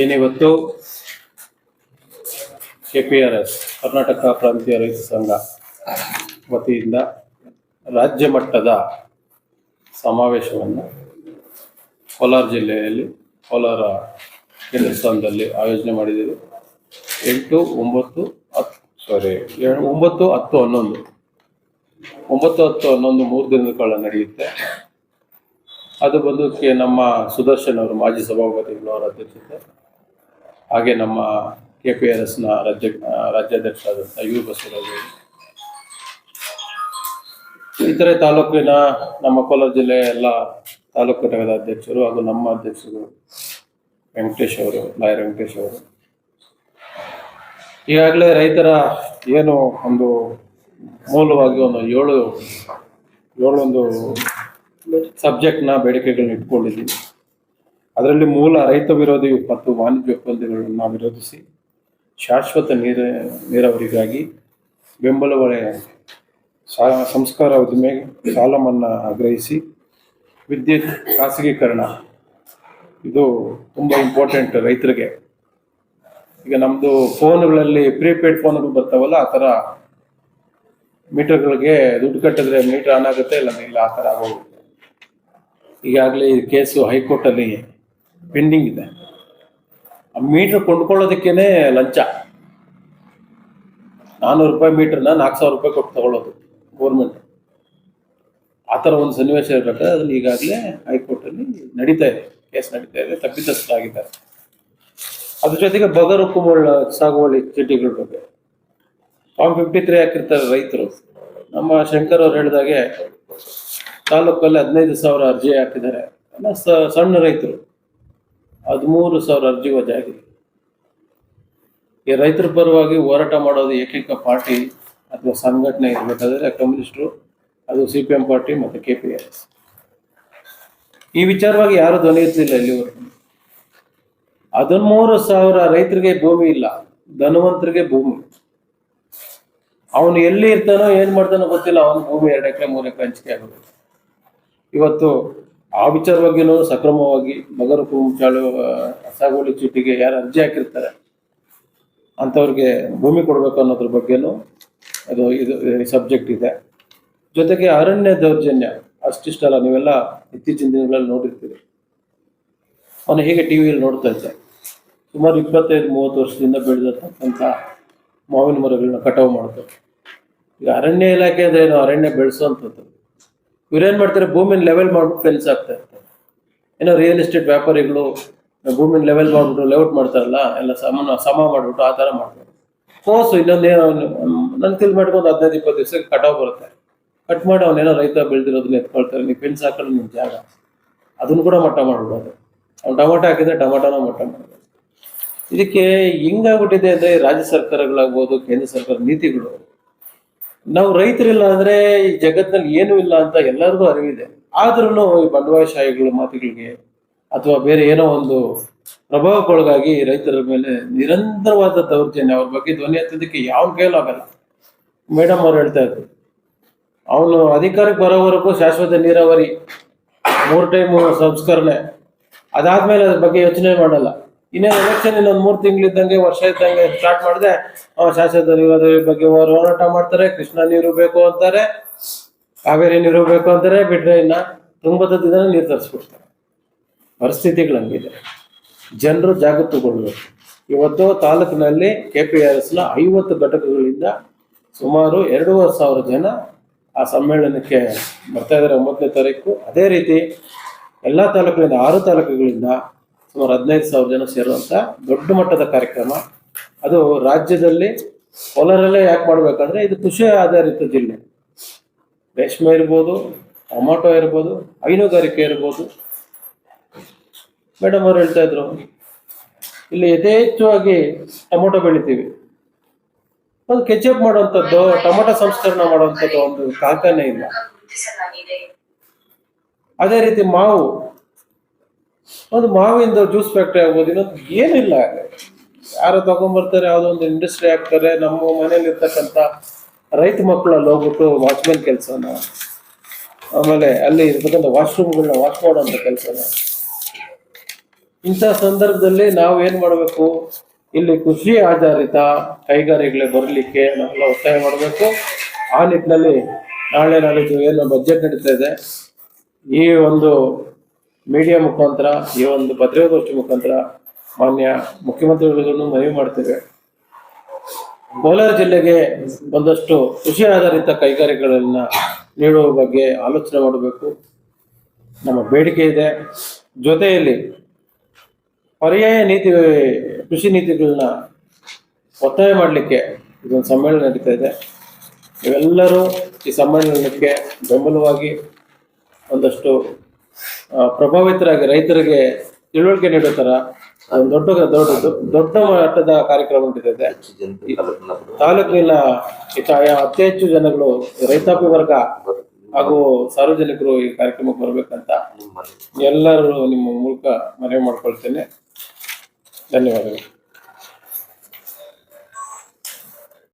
ಏನಿವತ್ತು KPRS ಕರ್ನಾಟಕ ಪ್ರಾಂತೀಯ ರೈತ ಸಂಘ ವತಿಯಿಂದ ರಾಜ್ಯ ಮಟ್ಟದ ಸಮಾವೇಶವನ್ನು ಕೋಲಾರ ಜಿಲ್ಲೆಯಲ್ಲಿ ಕೋಲಾರ ಕೇಂದ್ರ ಸ್ಥಾನದಲ್ಲಿ ಆಯೋಜನೆ ಮಾಡಿದ್ದೀವಿ. 8, 9, 10, 11 3 ದಿನದ ಕಾಲ ನಡೆಯುತ್ತೆ. ಅದು ಬಂದು ನಮ್ಮ ಸುದರ್ಶನ್ ಅವರು ಮಾಜಿ ಸಭಾಪತಿಗಳು ಅವರ ಅಧ್ಯಕ್ಷತೆ, ಹಾಗೆ ನಮ್ಮ KPRSನ ರಾಜ್ಯಾಧ್ಯಕ್ಷರಾದಂಥ ಯು ಬಸವರಾಜ್, ಇತರೆ ತಾಲೂಕಿನ ನಮ್ಮ ಕೋಲಾರ ಜಿಲ್ಲೆಯ ಎಲ್ಲ ತಾಲೂಕು ಘಟಕದ ಅಧ್ಯಕ್ಷರು ಹಾಗೂ ನಮ್ಮ ಅಧ್ಯಕ್ಷರು ವೆಂಕಟೇಶ್ ಅವರು, ಲಾಯರ್ ವೆಂಕಟೇಶ್ ಅವರು, ಈಗಾಗಲೇ ರೈತರ ಏನು ಒಂದು ಮೂಲವಾಗಿ ಒಂದು ಸಬ್ಜೆಕ್ಟ್ನ ಬೇಡಿಕೆಗಳನ್ನ ಇಟ್ಕೊಂಡಿದ್ದೀವಿ. ಅದರಲ್ಲಿ ಮೂಲ ರೈತ ವಿರೋಧಿ ಮತ್ತು ವಾಣಿಜ್ಯ ಒಪ್ಪಂದಗಳನ್ನು ವಿರೋಧಿಸಿ ಶಾಶ್ವತ ನೀರಾವರಿಗಾಗಿ ಬೆಂಬಲ ಬೆಲೆ ಸಂಸ್ಕಾರ ಉದ್ದಿಮೆ ಸಾಲ ಮನ್ನಾ ಆಗ್ರಹಿಸಿ ವಿದ್ಯುತ್ ಖಾಸಗೀಕರಣ ಇದು ತುಂಬ ಇಂಪಾರ್ಟೆಂಟ್ ರೈತರಿಗೆ. ಈಗ ನಮ್ಮದು ಫೋನ್ಗಳಲ್ಲಿ ಪ್ರೀಪೇಯ್ಡ್ ಫೋನ್ಗಳು ಬರ್ತಾವಲ್ಲ, ಆ ಥರ ಮೀಟರ್ಗಳಿಗೆ ದುಡ್ಡು ಕಟ್ಟಿದ್ರೆ ಮೀಟರ್ ಆನ್ ಆಗುತ್ತೆ, ಇಲ್ಲ ಆ ಥರ ಆಗೋಗುತ್ತೆ. ಈಗಾಗಲೇ ಈ ಕೇಸು ಹೈಕೋರ್ಟಲ್ಲಿ ಪೆಂಡಿಂಗ್ ಇದೆ. ಆ ಮೀಟರ್ ಕೊಂಡ್ಕೊಳ್ಳೋದಕ್ಕೇನೆ ಲಂಚ, 400 ರೂಪಾಯಿ ಮೀಟರ್ನ 4,000 ರೂಪಾಯಿ ಕೊಟ್ಟು ತಗೊಳ್ಳೋದು ಗೌರ್ಮೆಂಟ್. ಆ ಥರ ಒಂದು ಸನ್ನಿವೇಶ ಇರಬೇಕಾದ್ರೆ ಅದನ್ನು ಈಗಾಗಲೇ ಹೈಕೋರ್ಟಲ್ಲಿ ನಡೀತಾ ಇದೆ, ಕೇಸ್ ನಡೀತಾ ಇದೆ, ತಪ್ಪಿತಸ್ಥರಾಗಿದ್ದಾರೆ. ಅದ್ರ ಜೊತೆಗೆ ಬಗರು ಕುಂಬಳ ಸಾಗುವಳಿ ಚೀಟಿಗಳ ಬಗ್ಗೆ ಫಾರ್ಮ್ 53 ಹಾಕಿರ್ತಾರೆ ರೈತರು. ನಮ್ಮ ಶಂಕರ್ ಅವ್ರು ಹೇಳಿದಾಗೆ ತಾಲೂಕಲ್ಲಿ 15,000 ಅರ್ಜಿ ಹಾಕಿದ್ದಾರೆ. ಸಣ್ಣ ರೈತರು 13,000 ಅರ್ಜಿ ವಜಾ ಆಗಿದೆ. ಈ ರೈತರ ಪರವಾಗಿ ಹೋರಾಟ ಮಾಡೋದು ಏಕೈಕ ಪಾರ್ಟಿ ಅಥವಾ ಸಂಘಟನೆ ಇರಬೇಕಾದ್ರೆ ಕಮ್ಯುನಿಸ್ಟರು, ಅದು CPM ಪಾರ್ಟಿ ಮತ್ತು KPRS. ಈ ವಿಚಾರವಾಗಿ ಯಾರು ಧ್ವನಿ ಎತ್ತಲಿಲ್ಲ ಇಲ್ಲಿವರೆಗೂ. 13,000 ರೈತರಿಗೆ ಭೂಮಿ ಇಲ್ಲ, ಧನವಂತರಿಗೆ ಭೂಮಿ. ಅವನು ಎಲ್ಲಿ ಇರ್ತಾನೋ ಏನು ಮಾಡ್ತಾನೋ ಗೊತ್ತಿಲ್ಲ, ಅವನ ಭೂಮಿ 2 ಎಕರೆ 3 ಎಕರೆ ಹಂಚಿಕೆ ಆಗೋದು. ಇವತ್ತು ಆ ವಿಚಾರವಾಗಿಯೂ ಸಕ್ರಮವಾಗಿ ಬಗರು ಸಾಗುವಳಿ ಚೀಟಿಗೆ ಯಾರು ಅರ್ಜಿ ಹಾಕಿರ್ತಾರೆ ಅಂಥವ್ರಿಗೆ ಭೂಮಿ ಕೊಡಬೇಕು ಅನ್ನೋದ್ರ ಬಗ್ಗೆನೂ ಇದು ಸಬ್ಜೆಕ್ಟ್ ಇದೆ. ಜೊತೆಗೆ ಅರಣ್ಯ ದೌರ್ಜನ್ಯ ಅಷ್ಟಿಷ್ಟಲ್ಲ, ನೀವೆಲ್ಲ ಇತ್ತೀಚಿನ ದಿನಗಳಲ್ಲಿ ನೋಡಿರ್ತೀರಿ. ಅವನು ಹೇಗೆ TVಯಲ್ಲಿ ನೋಡ್ತಾ ಇದ್ದೆ, ಸುಮಾರು 25-30 ವರ್ಷದಿಂದ ಬೆಳೆದಿರ್ತಕ್ಕಂಥ ಮಾವಿನ ಮರಗಳನ್ನ ಕಟಾವು ಮಾಡ್ತಾರೆ. ಈಗ ಅರಣ್ಯ ಇಲಾಖೆ ಅಂದ್ರೆ ಏನು, ಅರಣ್ಯ ಬೆಳೆಸುವಂಥದ್ದು. ಇವ್ರೇನು ಮಾಡ್ತಾರೆ, ಭೂಮಿನ ಲೆವೆಲ್ ಮಾಡ್ಬಿಟ್ಟು ಫೆನ್ಸ್ ಆಗ್ತಾ ಇರ್ತಾರೆ. ಏನೋ ರಿಯಲ್ ಎಸ್ಟೇಟ್ ವ್ಯಾಪಾರಿಗಳು ಭೂಮಿನ ಲೆವೆಲ್ ಮಾಡ್ಬಿಟ್ಟು ಲೇಔಟ್ ಮಾಡ್ತಾರಲ್ಲ, ಎಲ್ಲ ಸಮ ಮಾಡಿಬಿಟ್ಟು ಆ ಥರ ಮಾಡ್ತಾರೆ. ಕೋಸು ಇನ್ನೊಂದೇನೋ ನನ್ನ ತಿಳಿ ಮಾಡ್ಕೊಂಡು 15-20 ದಿವಸಕ್ಕೆ ಕಟಾವು ಬರುತ್ತೆ. ಕಟ್ ಮಾಡಿ ಅವನೇನೋ ರೈತ ಬೆಳೆದಿರೋದನ್ನ ಎತ್ಕೊಳ್ತಾರೆ. ನೀವು ಫೆನ್ಸ್ ಹಾಕೊಂಡು ನಿಮ್ಮ ಜಾಗ ಅದನ್ನು ಕೂಡ ಮಟ್ಟ ಮಾಡ್ಬೋದು. ಅವ್ನು ಟೊಮಾಟೊ ಹಾಕಿದ್ರೆ ಟೊಮಾಟೋನ ಮಟ್ಟ ಮಾಡ್ಬೋದು. ಇದಕ್ಕೆ ಹಿಂಗಾಗ್ಬಿಟ್ಟಿದೆ ಅಂದರೆ ರಾಜ್ಯ ಸರ್ಕಾರಗಳಾಗ್ಬೋದು, ಕೇಂದ್ರ ಸರ್ಕಾರ ನೀತಿಗಳು. ನಾವು ರೈತರಿಲ್ಲ ಅಂದರೆ ಈ ಜಗತ್ತಿನಲ್ಲಿ ಏನೂ ಇಲ್ಲ ಅಂತ ಎಲ್ಲರಿಗೂ ಅರಿವಿದೆ. ಆದ್ರೂ ಈ ಬಂಡವಾಳಶಾಹಿಗಳ ಮಾತುಗಳಿಗೆ ಅಥವಾ ಬೇರೆ ಏನೋ ಒಂದು ಪ್ರಭಾವಕ್ಕೊಳಗಾಗಿ ರೈತರ ಮೇಲೆ ನಿರಂತರವಾದ ದೌರ್ಜನ್ಯ, ಅವ್ರ ಬಗ್ಗೆ ಧ್ವನಿ ಎತ್ತೋದಕ್ಕೆ ಯಾವ ಕೈಲೂ ಆಗಲ್ಲ. ಮೇಡಮ್ ಅವ್ರು ಹೇಳ್ತಾ ಇದ್ರು, ಅವನು ಅಧಿಕಾರಕ್ಕೆ ಬರೋವರೆಗೂ ಶಾಶ್ವತ ನೀರಾವರಿ 3 ಟೈಮ್ ಸಂಸ್ಕರಣೆ, ಅದಾದ್ಮೇಲೆ ಅದ್ರ ಬಗ್ಗೆ ಯೋಚನೆ ಮಾಡಲ್ಲ. ಇನ್ನೇನು ಎಲೆಕ್ಷನ್ ಇನ್ನೊಂದು 3 ತಿಂಗಳಿದ್ದಂಗೆ, ವರ್ಷ ಇದ್ದಂಗೆ ಸ್ಟಾರ್ಟ್ ಮಾಡಿದೆ, ಶಾಶ್ವತ ನೀರಾವರಿ ಬಗ್ಗೆ ಹೋರಾಟ ಮಾಡ್ತಾರೆ. ಕೃಷ್ಣ ನೀರು ಬೇಕು ಅಂತಾರೆ, ಕಾವೇರಿ ನೀರು ಬೇಕು ಅಂತಾರೆ, ಬಿಟ್ರೆ ಇನ್ನ ತುಂಗಭದ್ರಾ ನೀರು ತರಿಸ್ಬಿಡ್ತಾರೆ. ಪರಿಸ್ಥಿತಿಗಳಂಗಿದೆ. ಜನರು ಜಾಗೃತಗೊಳ್ಬೇಕು. ಇವತ್ತು ತಾಲೂಕಿನಲ್ಲಿ KPRSನ 50 ಘಟಕಗಳಿಂದ ಸುಮಾರು 2,500 ಜನ ಆ ಸಮ್ಮೇಳನಕ್ಕೆ ಬರ್ತಾ ಇದ್ದಾರೆ 9ನೇ ತಾರೀಕು. ಅದೇ ರೀತಿ ಎಲ್ಲ ತಾಲೂಕುಗಳಿಂದ 6 ತಾಲೂಕುಗಳಿಂದ ಸುಮಾರು 15,000 ಜನ ಸೇರುವಂಥ ದೊಡ್ಡ ಮಟ್ಟದ ಕಾರ್ಯಕ್ರಮ. ಅದು ರಾಜ್ಯದಲ್ಲಿ ಕೋಲಾರಲ್ಲೇ ಯಾಕೆ ಮಾಡಬೇಕಂದ್ರೆ ಇದು ಕೃಷಿ ಆಧಾರಿತ ಜಿಲ್ಲೆ. ರೇಷ್ಮೆ ಇರ್ಬೋದು, ಟೊಮಾಟೊ ಇರ್ಬೋದು, ಹೈನುಗಾರಿಕೆ ಇರ್ಬೋದು. ಮೇಡಮ್ ಅವ್ರು ಹೇಳ್ತಾ ಇದ್ರು, ಇಲ್ಲಿ ಯಥೇಚ್ಛವಾಗಿ ಟೊಮೊಟೊ ಬೆಳಿತೀವಿ. ಒಂದು ಕೆಚಪ್ ಮಾಡುವಂಥದ್ದು, ಟೊಮೊಟೊ ಸಂಸ್ಕರಣೆ ಮಾಡುವಂಥದ್ದು ಒಂದು ಕಾರ್ಖಾನೆ ಇಲ್ಲ. ಅದೇ ರೀತಿ ಒಂದು ಮಾವಿಂದ ಜ್ಯೂಸ್ ಫ್ಯಾಕ್ಟ್ರಿ ಆಗ್ಬೋದು, ಇನ್ನೊಂದು ಏನಿಲ್ಲ. ಯಾರೋ ತಗೊಂಡ್ಬರ್ತಾರೆ, ಯಾವುದೋ ಒಂದು ಇಂಡಸ್ಟ್ರಿ ಹಾಕ್ತಾರೆ. ನಮ್ಮ ಮನೇಲಿ ಇರ್ತಕ್ಕಂಥ ರೈತ ಮಕ್ಕಳಲ್ಲಿ ಹೋಗ್ಬಿಟ್ಟು ವಾಚ್ಮೆನ್ ಕೆಲಸನ, ಆಮೇಲೆ ಅಲ್ಲಿ ಇರ್ತಕ್ಕಂಥ ವಾಶ್ರೂಮ್ಗಳನ್ನ ವಾಶ್ ಮಾಡೋಂಥ ಕೆಲಸನ, ಇಂಥ ಸಂದರ್ಭದಲ್ಲಿ ನಾವು ಏನ್ ಮಾಡಬೇಕು, ಇಲ್ಲಿ ಕೃಷಿ ಆಧಾರಿತ ಕೈಗಾರಿಕೆಗಳೇ ಬರಲಿಕ್ಕೆ ನಾವೆಲ್ಲ ಒತ್ತಾಯ ಮಾಡಬೇಕು. ಆ ನಿಟ್ಟಿನಲ್ಲಿ ನಾಳಿದ್ದು ಏನು ಬಜೆಟ್ ನಡೀತಾ ಇದೆ, ಈ ಒಂದು ಮೀಡಿಯಾ ಮುಖಾಂತರ, ಈ ಒಂದು ಪತ್ರಿಕಾಗೋಷ್ಠಿ ಮುಖಾಂತರ ಮಾನ್ಯ ಮುಖ್ಯಮಂತ್ರಿಗಳಿಗೂ ಮನವಿ ಮಾಡ್ತೇವೆ. ಕೋಲಾರ ಜಿಲ್ಲೆಗೆ ಒಂದಷ್ಟು ಕೃಷಿ ಆಧಾರಿತ ಕೈಗಾರಿಕೆಗಳನ್ನ ನೀಡುವ ಬಗ್ಗೆ ಆಲೋಚನೆ ಮಾಡಬೇಕು, ನಮ್ಮ ಬೇಡಿಕೆ ಇದೆ. ಜೊತೆಯಲ್ಲಿ ಪರ್ಯಾಯ ನೀತಿ, ಕೃಷಿ ನೀತಿಗಳನ್ನ ಒತ್ತಾಯ ಮಾಡಲಿಕ್ಕೆ ಇದೊಂದು ಸಮ್ಮೇಳನ ನಡೀತಾ ಇದೆ. ನೀವೆಲ್ಲರೂ ಈ ಸಮ್ಮೇಳನಕ್ಕೆ ಬೆಂಬಲವಾಗಿ ಒಂದಷ್ಟು ಪ್ರಭಾವಿತರಾಗಿ ರೈತರಿಗೆ ತಿಳುವಳಿಕೆ ನೀಡೋ ಥರ ಒಂದು ದೊಡ್ಡ ಮಟ್ಟದ ಕಾರ್ಯಕ್ರಮ ನಡೀತಿದೆ. ತಾಲೂಕಿನ ಅತಿ ಹೆಚ್ಚು ಜನಗಳು ರೈತಾಪಿ ವರ್ಗ ಹಾಗೂ ಸಾರ್ವಜನಿಕರು ಈ ಕಾರ್ಯಕ್ರಮಕ್ಕೆ ಬರ್ಬೇಕಂತ ಎಲ್ಲರೂ ನಿಮ್ಮ ಮೂಲಕ ಮನವಿ ಮಾಡ್ಕೊಳ್ತೇನೆ. ಧನ್ಯವಾದಗಳು.